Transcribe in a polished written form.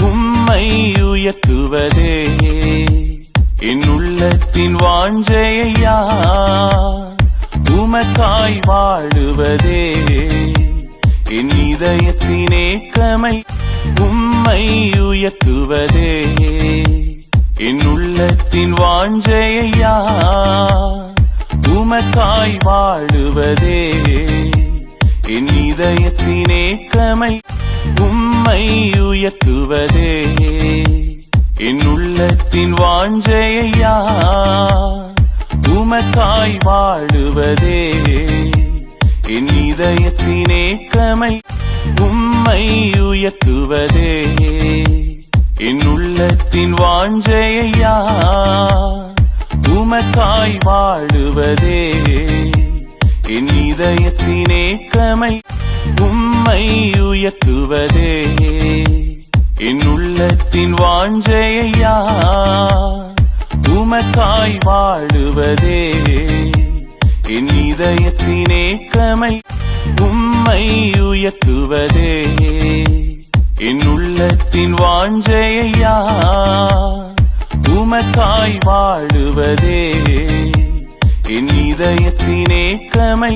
உம்மை உயர்த்துவதே என் உள்ளத்தின் வாஞ்சையா, உமக்காய் வாழுவதே என் இதயத்தின் ஏக்கமை. உம்மை உயர்த்துவதே என் உள்ளத்தின் வாஞ்சையா, உமக்காய் வாழுவதே என் இதயத்தின் ஏக்கமை. உம்மை உயர்த்துவதே என் உள்ளத்தின் வாஞ்சையா, உமக்காய் வாழுவதே என் இதயத்தின் ஏக்கமை. உம்மை உயர்த்துவதே என் உள்ளத்தின் வாஞ்சையா, உமக்காய் வாழுவதே என் இதயத்தின் ஏக்கமை. உம்மை உயர்த்துவதே என் உள்ளத்தின் வாஞ்சையா, உமக்காய் வாழுவதே என் இதயத்தின் ஏக்கமை. உம்மை உயர்த்துவதே என் உள்ளத்தின் வாஞ்சையா, உமக்காய் வாழுவதே என் இதயத்தின் ஏக்கமை.